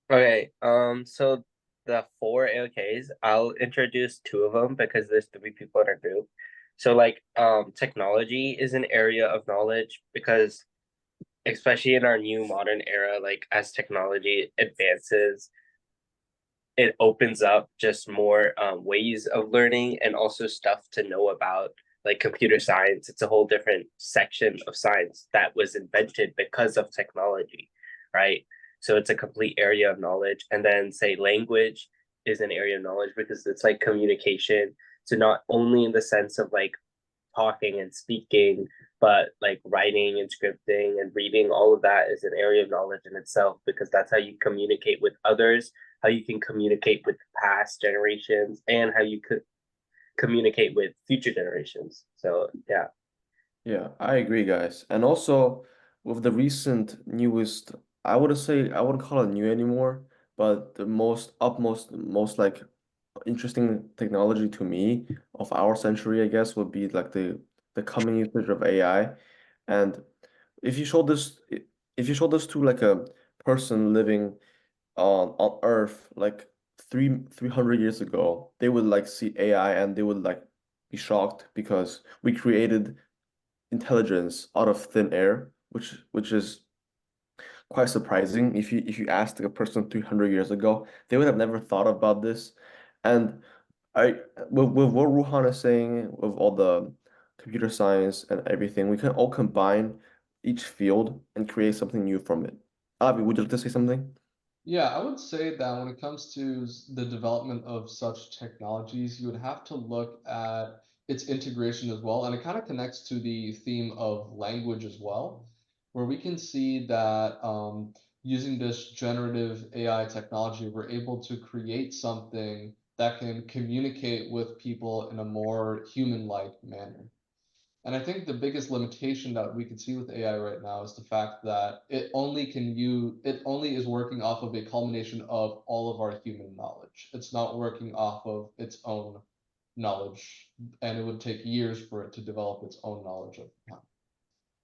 Okay, so the four AOKs, I'll introduce two of them because there's three people in our group. So like technology is an area of knowledge because especially in our new modern era, like as technology advances, it opens up just more ways of learning and also stuff to know about, like computer science. It's a whole different section of science that was invented because of technology, right? So it's a complete area of knowledge. And then say language is an area of knowledge because it's like communication. So not only in the sense of like talking and speaking, but like writing and scripting and reading, all of that is an area of knowledge in itself because that's how you communicate with others, how you can communicate with past generations, and how you could communicate with future generations. So yeah. Yeah, I agree, guys. And also with the recent newest, I wouldn't call it new anymore, but the most like interesting technology to me of our century, I guess, would be like the coming usage of AI. And if you show this if you show this to like a person living on Earth like 300 years ago, they would like see AI and they would like be shocked because we created intelligence out of thin air, which is quite surprising. If you asked a person 300 years ago, they would have never thought about this. And I with what Ruhan is saying, with all the computer science and everything, we can all combine each field and create something new from it. Avi, would you like to say something? Yeah, I would say that when it comes to the development of such technologies, you would have to look at its integration as well. And it kind of connects to the theme of language as well, where we can see that using this generative AI technology, we're able to create something that can communicate with people in a more human-like manner. And I think the biggest limitation that we can see with AI right now is the fact that it only is working off of a culmination of all of our human knowledge. It's not working off of its own knowledge, and it would take years for it to develop its own knowledge over time.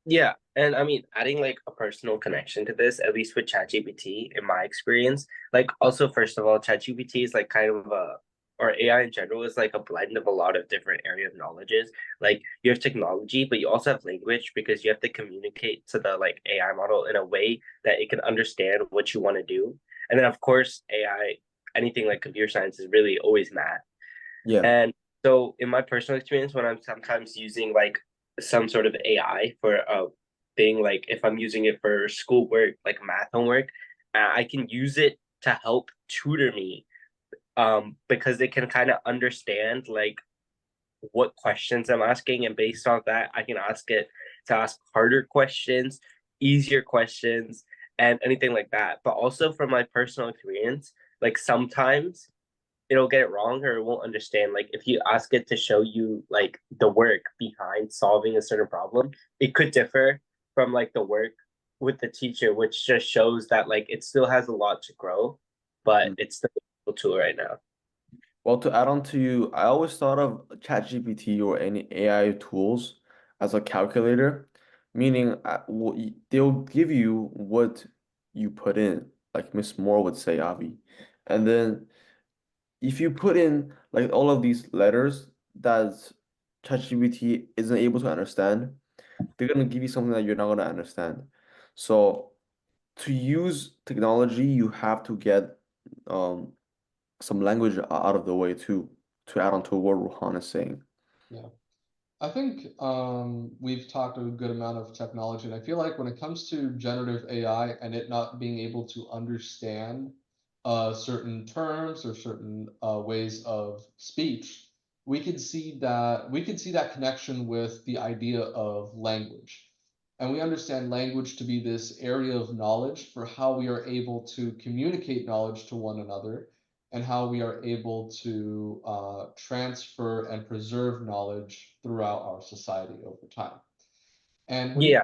Yeah, and I mean, adding like a personal connection to this, at least with ChatGPT, in my experience, like also first of all, ChatGPT is like kind of a, or AI in general is like a blend of a lot of different area of knowledges. Like you have technology, but you also have language because you have to communicate to the like AI model in a way that it can understand what you want to do. And then of course, AI, anything like computer science is really always math. Yeah. And so, in my personal experience, when I'm sometimes using like some sort of AI for a thing, like if I'm using it for schoolwork, like math homework, I can use it to help tutor me because it can kind of understand like what questions I'm asking, and based on that, I can ask it to ask harder questions, easier questions, and anything like that. But also from my personal experience, like sometimes it'll get it wrong or it won't understand. Like if you ask it to show you like the work behind solving a certain problem, it could differ from like the work with the teacher, which just shows that like it still has a lot to grow, but it's still a tool right now. Well, to add on to you, I always thought of ChatGPT or any AI tools as a calculator, meaning they'll give you what you put in, like Miss Moore would say, Avi. And then if you put in like all of these letters that ChatGPT isn't able to understand, they're gonna give you something that you're not gonna understand. So to use technology, you have to get um some language out of the way too, to add on to what Ruhan is saying. Yeah. I think we've talked a good amount of technology, and I feel like when it comes to generative AI and it not being able to understand certain terms or certain ways of speech, we could see that connection with the idea of language. And we understand language to be this area of knowledge for how we are able to communicate knowledge to one another and how we are able to transfer and preserve knowledge throughout our society over time. And when Yeah,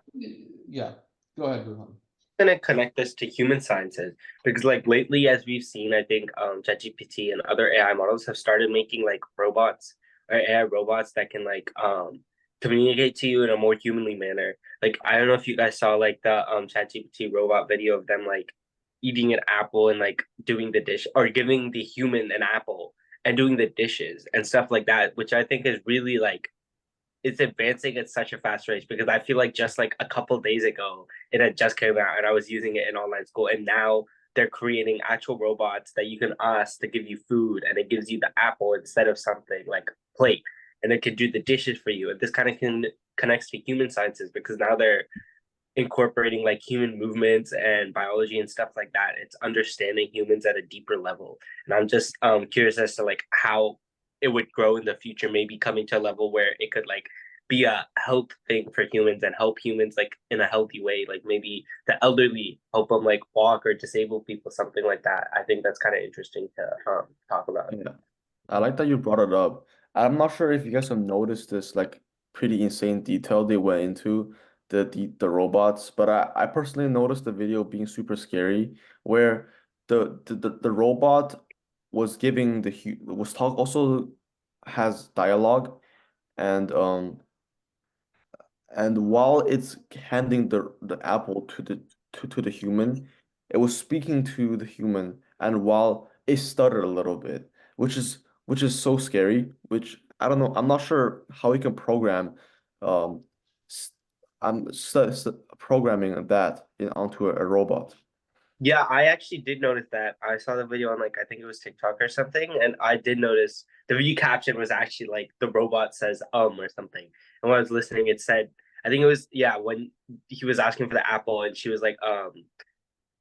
yeah, go ahead, Ruhan. I'm gonna connect this to human sciences because like lately, as we've seen, I think ChatGPT and other AI models have started making like robots or AI robots that can like communicate to you in a more humanly manner. Like I don't know if you guys saw like the ChatGPT robot video of them like eating an apple and like doing the dish, or giving the human an apple and doing the dishes and stuff like that, which I think is really like it's advancing at such a fast rate, because I feel like just like a couple days ago it had just came out and I was using it in online school, and now they're creating actual robots that you can ask to give you food, and it gives you the apple instead of something like a plate, and it can do the dishes for you. And this kind of connects to human sciences, because now they're incorporating like human movements and biology and stuff like that. It's understanding humans at a deeper level. And I'm just curious as to like how it would grow in the future, maybe coming to a level where it could like be a health thing for humans and help humans like in a healthy way. Like maybe the elderly, help them like walk, or disabled people, something like that. I think that's kind of interesting to talk about. Yeah. I like that you brought it up. I'm not sure if you guys have noticed this like pretty insane detail they went into the robots, but I personally noticed the video being super scary where the robot was giving the hu was talk also has dialogue and while it's handing the apple to the human, it was speaking to the human, and while it stuttered a little bit, which is so scary, which I don't know, I'm not sure how we can program um s- programming that onto a robot. Yeah, I actually did notice that. I saw the video on like I think it was TikTok or something, and I did notice the video caption was actually like the robot says or something. And when I was listening, it said I think it was yeah, when he was asking for the apple and she was like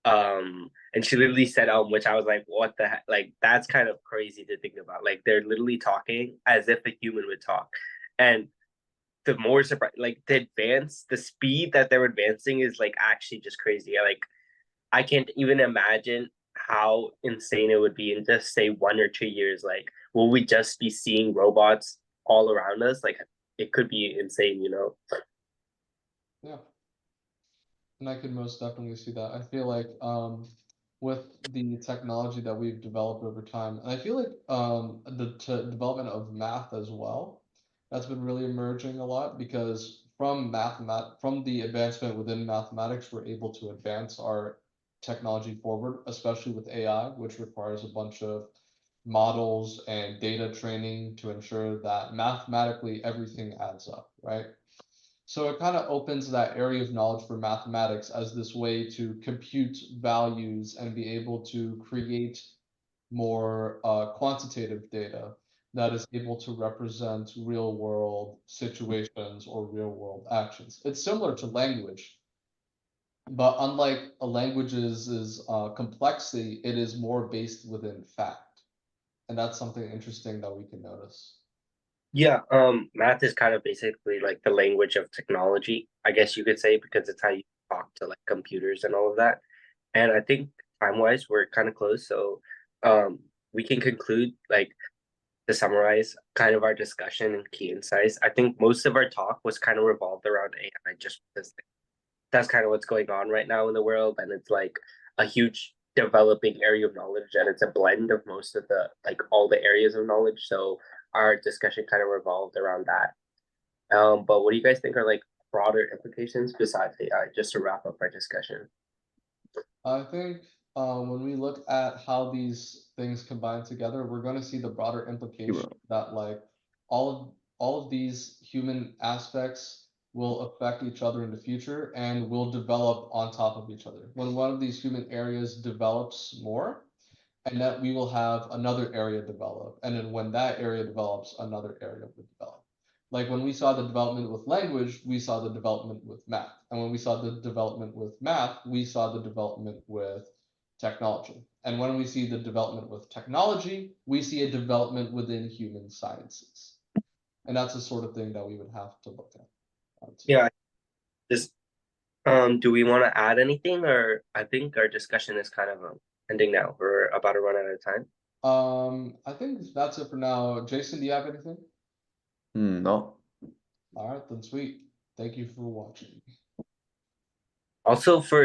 and she literally said which I was like, what the heck? Like that's kind of crazy to think about. Like they're literally talking as if a human would talk. And the more surprise, like the speed that they're advancing is like actually just crazy. Like I can't even imagine how insane it would be in just say 1 or 2 years. Like, will we just be seeing robots all around us? Like, it could be insane, you know? Yeah. And I could most definitely see that. I feel like with the technology that we've developed over time, and I feel like the development of math as well, that's been really emerging a lot because from the advancement within mathematics, we're able to advance our technology forward, especially with AI, which requires a bunch of models and data training to ensure that mathematically everything adds up, right? So it kind of opens that area of knowledge for mathematics as this way to compute values and be able to create more quantitative data that is able to represent real world situations or real world actions. It's similar to language, but unlike a language's complexity, it is more based within fact. And that's something interesting that we can notice. Yeah, math is kind of basically like the language of technology, I guess you could say, because it's how you talk to like computers and all of that. And I think time-wise, we're kind of close. So, we can conclude like to summarize kind of our discussion and key insights. I think most of our talk was kind of revolved around AI, just because that's kind of what's going on right now in the world, and it's like a huge developing area of knowledge, and it's a blend of most of the like all the areas of knowledge. So our discussion kind of revolved around that. But what do you guys think are like broader implications besides AI, just to wrap up our discussion? I think when we look at how these things combine together, we're going to see the broader implication Hero. that like all of these human aspects will affect each other in the future and will develop on top of each other. When one of these human areas develops more, and that we will have another area develop. And then when that area develops, another area will develop. Like when we saw the development with language, we saw the development with math. And when we saw the development with math, we saw the development with technology. And when we see the development with technology, we see a development within human sciences. And that's the sort of thing that we would have to look at. Yeah, just do we want to add anything, or I think our discussion is kind of ending now. We're about to run out of time. I think that's it for now. Jason, do you have anything? No. All right, then sweet. Thank you for watching. Also, for